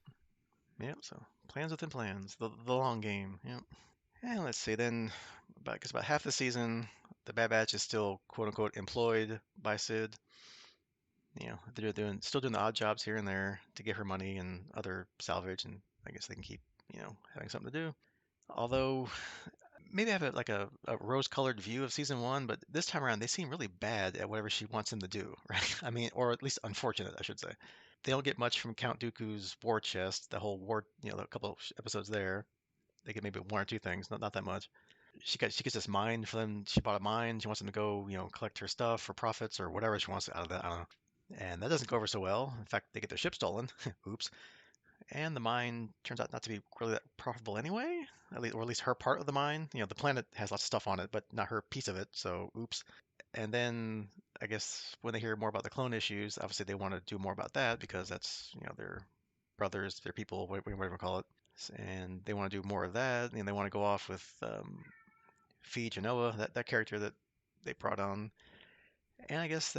yep. So plans within plans, the long game. Yep. And let's see, then about because about half the season, the Bad Batch is still quote unquote employed by Sid. They're still doing the odd jobs here and there to get her money and other salvage, and I guess they can keep, having something to do. Although maybe I have a rose-colored view of season one, but this time around they seem really bad at whatever she wants them to do, right? I mean, or at least unfortunate, I should say. They don't get much from Count Dooku's war chest, the whole war, the couple of episodes there. They get maybe one or two things, not that much. She gets this mine for them. She bought a mine. She wants them to go, collect her stuff for profits or whatever she wants out of that. I don't know. And that doesn't go over so well. In fact, they get their ship stolen. Oops. And the mine turns out not to be really that profitable anyway, or at least her part of the mine. The planet has lots of stuff on it, but not her piece of it. So, oops. And then I guess when they hear more about the clone issues, obviously they want to do more about that because that's their brothers, their people, whatever you call it. And they want to do more of that. And they want to go off with Fee Genoa, that character that they brought on. And I guess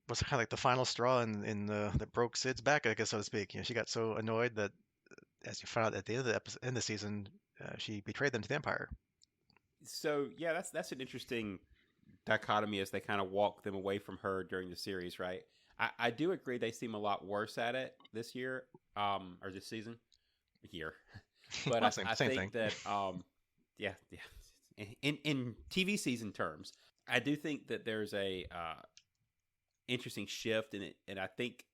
was kind of like the final straw in the that broke Sid's back, I guess so to speak. She got so annoyed that, as you find out at the end of the end of the season, she betrayed them to the Empire. yeah, that's an interesting dichotomy as they kind of walk them away from her during the series, right? I do agree they seem a lot worse at it this year, or this season, year. But Well, same I same thing. think that yeah, yeah. In TV season terms, I do think that there's a interesting shift in it, and I think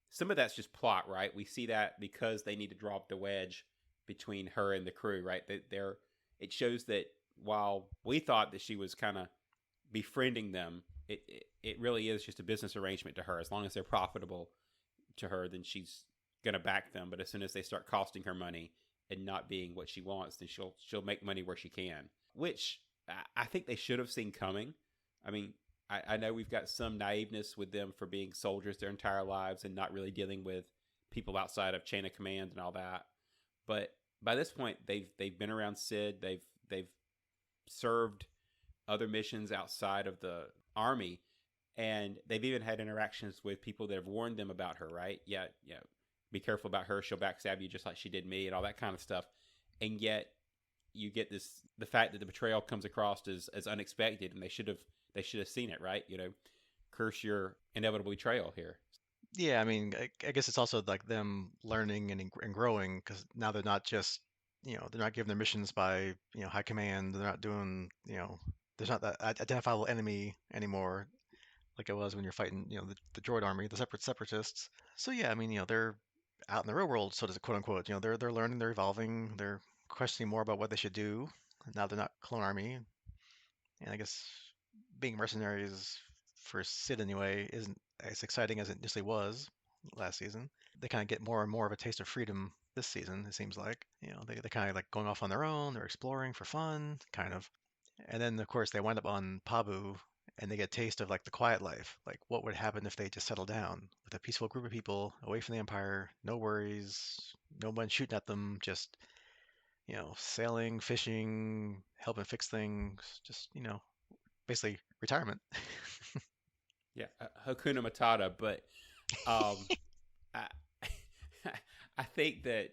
some of that's just plot, right? We see that because they need to drop the wedge between her and the crew, right? They're it shows that while we thought that she was kind of befriending them, it really is just a business arrangement to her. As long as they're profitable to her, then she's gonna back them. But as soon as they start costing her money and not being what she wants, then she'll make money where she can, which I think they should have seen coming. I mean, I know we've got some naiveness with them for being soldiers their entire lives and not really dealing with people outside of chain of command and all that. But by this point, they've been around Sid. They've served other missions outside of the army, and they've even had interactions with people that have warned them about her. Right? Yeah, yeah. Be careful about her. She'll backstab you just like she did me, and all that kind of stuff. And yet, you get the fact that the betrayal comes across as unexpected, and they should have seen it, right? Curse your inevitable betrayal here. Yeah, I mean, I guess it's also like them learning and growing because now they're not just they're not given their missions by high command. They're not doing there's not that identifiable enemy anymore like it was when you're fighting the droid army, the separatists. So yeah, I mean they're out in the real world, so to quote unquote. They're learning, they're evolving, they're questioning more about what they should do. Now they're not clone army, and I guess being mercenaries for Sid anyway isn't as exciting as it initially was last season. They kind of get more and more of a taste of freedom this season, it seems like. They're kind of like going off on their own, they're exploring for fun, kind of. And then, of course, they wind up on Pabu, and they get a taste of like the quiet life. Like what would happen if they just settled down with a peaceful group of people away from the Empire, no worries, no one shooting at them, just sailing, fishing, helping fix things, just basically retirement. Yeah, Hakuna Matata. But um, I, I think that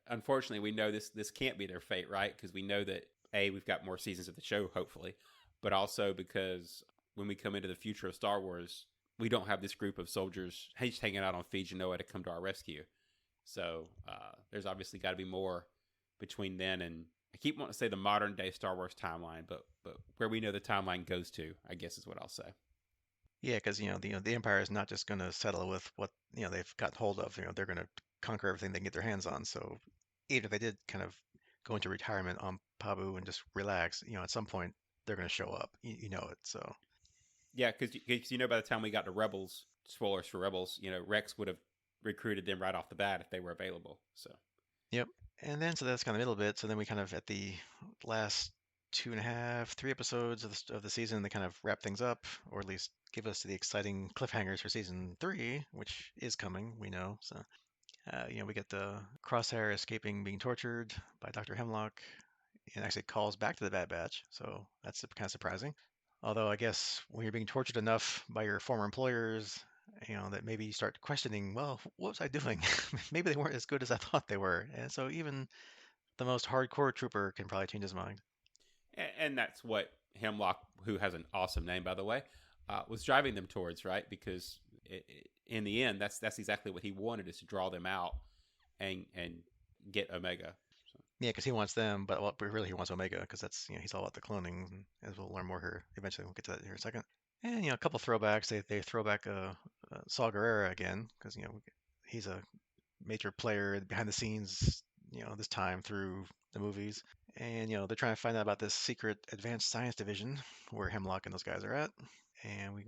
unfortunately, we know this can't be their fate, right? Because we know that we've got more seasons of the show, hopefully, but also because when we come into the future of Star Wars, we don't have this group of soldiers just hanging out on Fiji Noa to come to our rescue. So there's obviously got to be more between then and I keep wanting to say the modern day Star Wars timeline, but where we know the timeline goes to, I guess is what I'll say. Yeah, because the Empire is not just going to settle with what they've got hold of. They're going to conquer everything they can get their hands on. So even if they did kind of go into retirement on Pabu and just relax, at some point they're going to show up. You know it. So Yeah, because by the time we got to Rebels, spoilers for Rebels, Rex would have recruited them right off the bat if they were available. So yep. And then so that's kind of middle bit. So then we kind of at the last two and a half, three episodes of the season, they kind of wrap things up, or at least give us the exciting cliffhangers for season three, which is coming. We know. So we get the Crosshair escaping being tortured by Dr. Hemlock and actually calls back to the Bad Batch. So that's kind of surprising. Although I guess when you're being tortured enough by your former employers, that maybe you start questioning, well, what was I doing? Maybe they weren't as good as I thought they were. And so even the most hardcore trooper can probably change his mind. and that's what Hemlock, who has an awesome name by the way, was driving them towards, right? Because in the end, that's exactly what he wanted, is to draw them out and get Omega. So, Yeah, because he wants them, but really he wants Omega because that's he's all about the cloning, as we'll learn more here eventually. We'll get to that here in a second. And a couple throwbacks. They throw back Saw Gerrera again because he's a major player behind the scenes. This time through the movies, and they're trying to find out about this secret advanced science division where Hemlock and those guys are at, and we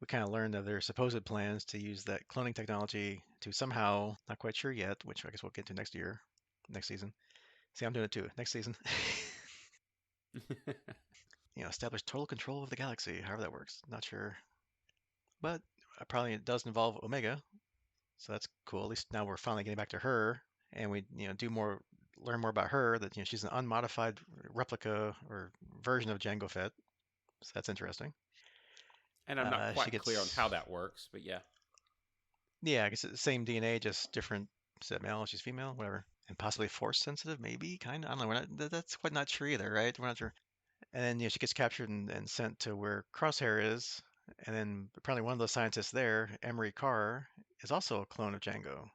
kind of learned of their supposed plans to use that cloning technology to somehow, not quite sure yet, which I guess we'll get to next year, next season. See, I'm doing it too. Next season. Establish total control of the galaxy, however that works. Not sure. But probably it does involve Omega, so that's cool. At least now we're finally getting back to her, and we learn more about her. That she's an unmodified replica or version of Jango Fett, so that's interesting. and I'm not She quite clear on how gets that works, but yeah. yeah, I guess it's the same DNA, just different. Is that male? She's female, whatever, and possibly force sensitive, maybe kind of. I don't know. That's quite not sure either, right? We're not sure. And then she gets captured and sent to where Crosshair is. And then apparently one of those scientists there, Emery Carr, is also a clone of Django,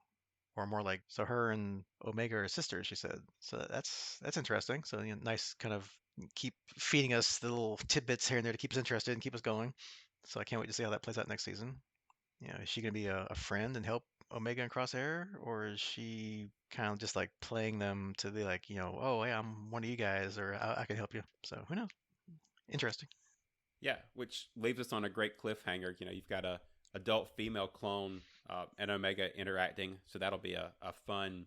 or more like so. Her and Omega are sisters, she said. So that's interesting. So nice kind of keep feeding us the little tidbits here and there to keep us interested and keep us going. So I can't wait to see how that plays out next season. Is she gonna be a friend and help Omega and Crosshair, or is she kind of just like playing them to be like, oh, hey, I'm one of you guys, or I can help you. So who knows? Interesting. Yeah, which leaves us on a great cliffhanger. You've got a adult female clone and Omega interacting, so that'll be a fun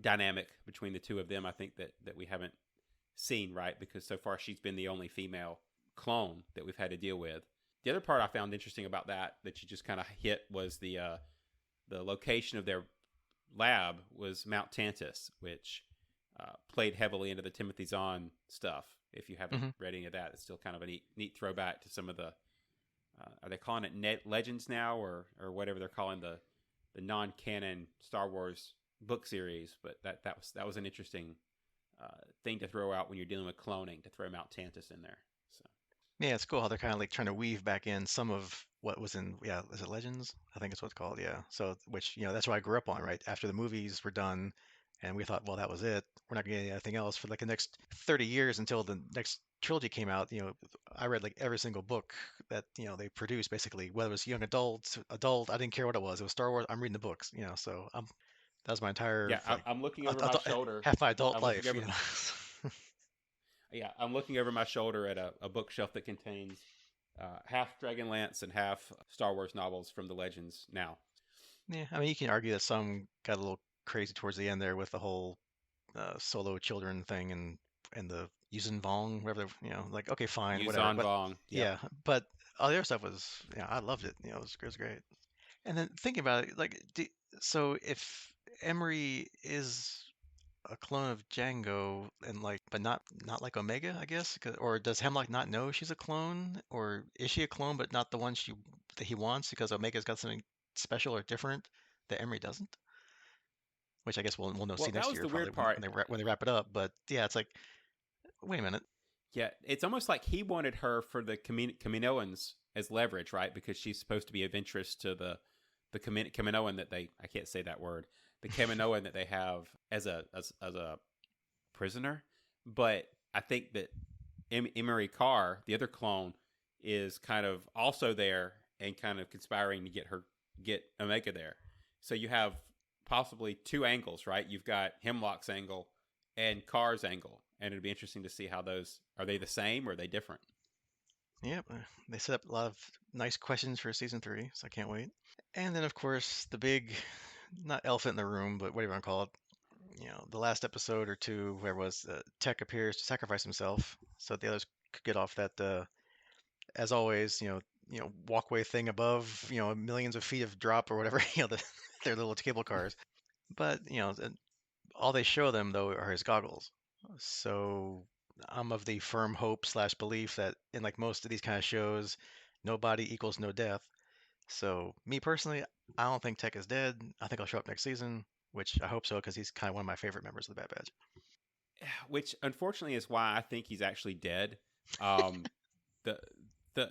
dynamic between the two of them. I think that we haven't seen, right, because so far she's been the only female clone that we've had to deal with. The other part I found interesting about that you just kind of hit was the location of their lab was Mount Tantus, which played heavily into the Timothy Zahn stuff. If you haven't Hmm. read any of that, it's still kind of a neat throwback to some of the. Are they calling it Legends now, or whatever they're calling the non-canon Star Wars book series? But that was an interesting thing to throw out when you're dealing with cloning, to throw Mount Tantus in there. So Yeah, it's cool how they're kind of like trying to weave back in some of what was in, yeah, is it Legends? I think it's what it's called, yeah. So, which, that's what I grew up on, right? After the movies were done, and we thought, well, that was it. We're not getting anything else for like the next 30 years until the next trilogy came out. I read like every single book that, they produced basically, whether it was young adult, I didn't care what it was. It was Star Wars, I'm reading the books, so that was my entire, yeah, like, I'm looking over my shoulder. half my adult I'm looking life, over. Yeah, I'm looking over my shoulder at a bookshelf that contains half Dragonlance and half Star Wars novels from the Legends now. Yeah, I mean, you can argue that some got a little crazy towards the end there with the whole solo children thing and the using Vong, whatever, like, okay, fine, whatever. Yuzon But Vong. Yep. yeah, but all the other stuff was, I loved it. It was great. And then thinking about it, like, so if Emery is a clone of Django and like, but not like Omega, I guess, or does Hemlock not know she's a clone, or is she a clone but not the one that he wants because Omega's got something special or different that Emery doesn't? Which I guess we'll know see Well, that next was year the probably weird when part. when they wrap it up. But yeah, it's like, wait a minute. Yeah, it's almost like he wanted her for the Kaminoans as leverage, right? Because she's supposed to be of interest to the Kaminoan that they, I can't say that word, the Kaminoan that they have as a prisoner. But I think that Emery Carr, the other clone, is kind of also there and kind of conspiring to get Omega there. So you have possibly two angles, right? You've got Hemlock's angle and Carr's angle, and it'd be interesting to see how those are they the same or are they different. Yep, they set up a lot of nice questions for season 3, so I can't wait. And then of course the big, not elephant in the room, but what do you want to call it? The last episode or two where was Tech appears to sacrifice himself so that the others could get off that, as always, walkway thing above, millions of feet of drop or whatever, their little cable cars. But all they show them though are his goggles. So I'm of the firm hope slash belief that in like most of these kind of shows, no body equals no death. So me personally, I don't think Tech is dead. I think I'll show up next season, which I hope so because he's kind of one of my favorite members of the Bad Batch. Which unfortunately is why I think he's actually dead. Um, the the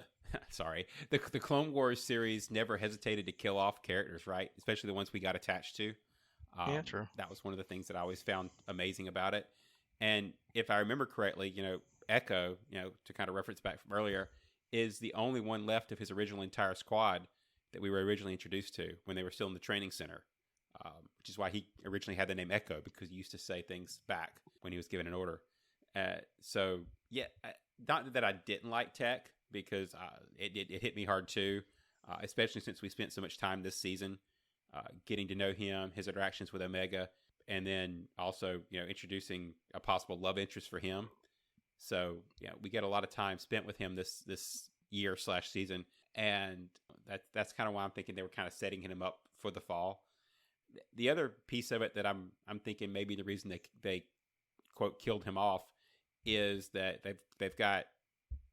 sorry, the Clone Wars series never hesitated to kill off characters, right? Especially the ones we got attached to. Yeah, true. That was one of the things that I always found amazing about it. And if I remember correctly, Echo, to kind of reference back from earlier, is the only one left of his original entire squad that we were originally introduced to when they were still in the training center. Which is why he originally had the name Echo, because he used to say things back when he was given an order. So yeah, not that I didn't like Tech, because it hit me hard too, especially since we spent so much time this season getting to know him, his interactions with Omega, and then also introducing a possible love interest for him. So yeah, we get a lot of time spent with him this year slash season, and that's kind of why I'm thinking they were kind of setting him up for the fall. The other piece of it that I'm thinking maybe the reason they quote killed him off is that they've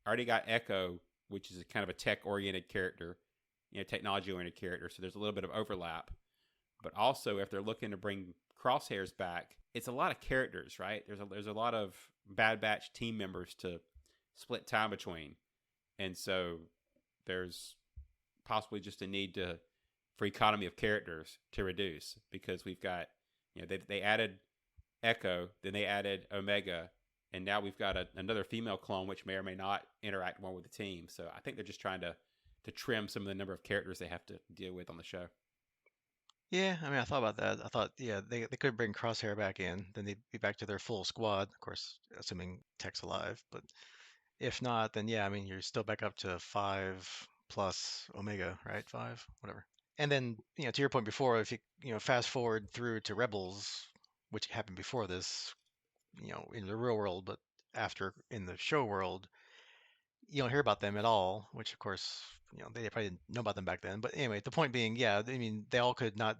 already got Echo, which is a kind of a tech oriented character, technology oriented character. So there's a little bit of overlap. But also, if they're looking to bring Crosshairs back, it's a lot of characters, right? There's a lot of Bad Batch team members to split time between, and so there's possibly just a need for economy of characters to reduce, because we've got they added Echo, then they added Omega, and now we've got another female clone which may or may not interact more with the team. So I think they're just trying to trim some of the number of characters they have to deal with on the show. Yeah, I mean, I thought about that. I thought, yeah, they could bring Crosshair back in, then they'd be back to their full squad, of course, assuming Tech's alive. But if not, then yeah, I mean, you're still back up to 5 plus Omega, right? 5, whatever. And then, to your point before, if you fast forward through to Rebels, which happened before this, in the real world, but after in the show world, you don't hear about them at all, which of course, they probably didn't know about them back then. But anyway, the point being, yeah, I mean, they all could not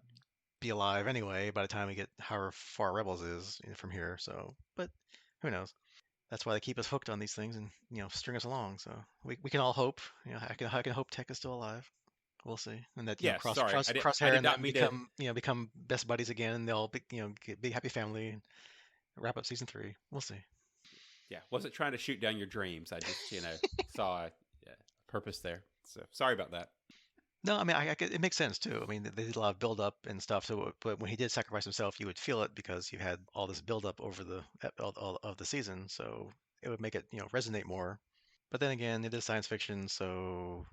be alive anyway by the time we get however far Rebels is from here. So, but who knows? That's why they keep us hooked on these things and string us along. So we can all hope. I can hope Tech is still alive. We'll see, and that Yes, sorry, I Crosshair did and not them mean to. become best buddies again, and they'll be get big happy family and wrap up season 3. We'll see. Yeah, wasn't trying to shoot down your dreams. I just saw a purpose there. So sorry about that. No, I mean, it makes sense too. I mean, they did a lot of build up and stuff. So, but when he did sacrifice himself, you would feel it because you had all this build up over all of the season. So it would make it resonate more. But then again, it is science fiction, so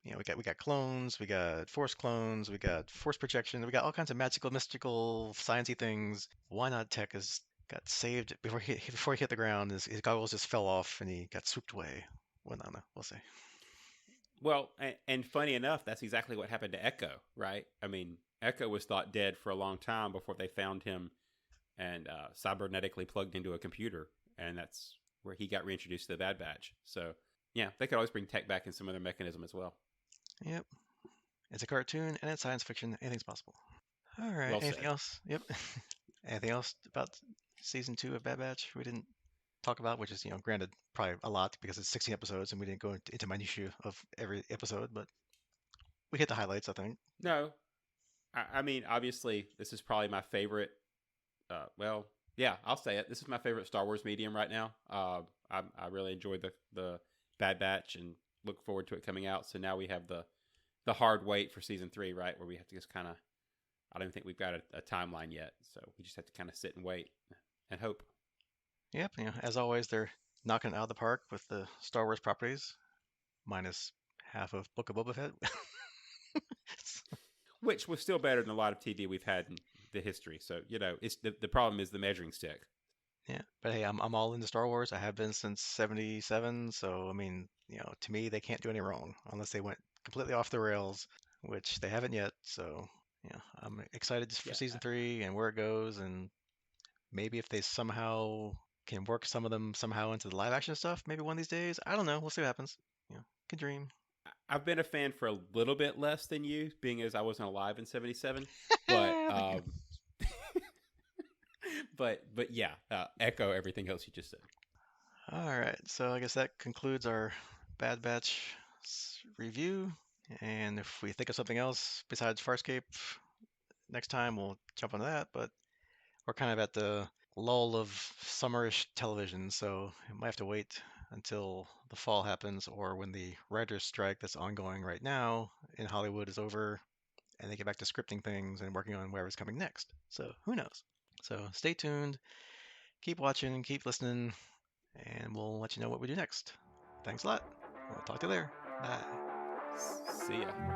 we got clones, we got force clones, we got force projection, we got all kinds of magical, mystical, sciencey things. Why not Tech has got saved before he hit the ground? His goggles just fell off and he got swooped away. Well, no, we'll see. Well, and funny enough, that's exactly what happened to Echo, right? I mean, Echo was thought dead for a long time before they found him and cybernetically plugged into a computer. and that's where he got reintroduced to the Bad Batch. So yeah, they could always bring tech back in some other mechanism as well. Yep. It's a cartoon and it's science fiction. Anything's possible. All right. Well Anything said. else? Yep. Anything else about season two of Bad Batch we didn't talk about? Which is, granted, probably a lot because it's 16 episodes and we didn't go into minutiae of every episode, but we hit the highlights, I think. No, I mean, obviously, this is probably my favorite. Well, yeah, I'll say it. This is my favorite Star Wars medium right now. I really enjoyed the Bad Batch and look forward to it coming out. So now we have the hard wait for season 3, right, where we have to just kind of. I don't even think we've got a timeline yet, so we just have to kind of sit and wait and hope. Yep. As always, they're knocking it out of the park with the Star Wars properties, minus half of Book of Boba Fett. Which was still better than a lot of TV we've had in the history. So it's the problem is the measuring stick. Yeah, but hey, I'm all into Star Wars. I have been since '77, so I mean, to me, they can't do any wrong unless they went completely off the rails, which they haven't yet. So, yeah, I'm excited for Yeah, season three and where it goes, and maybe if they somehow can work some of them somehow into the live action stuff, maybe one of these days. I don't know. We'll see what happens. Can dream. I've been a fan for a little bit less than you, being as I wasn't alive in '77. But Thank you. but yeah, echo everything else you just said. All right, so I guess that concludes our Bad Batch review. And if we think of something else besides Farscape next time, we'll jump on that. But we're kind of at the lull of summerish television, so we might have to wait until the fall happens or when the writer's strike that's ongoing right now in Hollywood is over and they get back to scripting things and working on whatever's coming next. So who knows? So stay tuned, keep watching, keep listening, and we'll let you know what we do next. Thanks a lot. We'll talk to you later. Bye. See ya.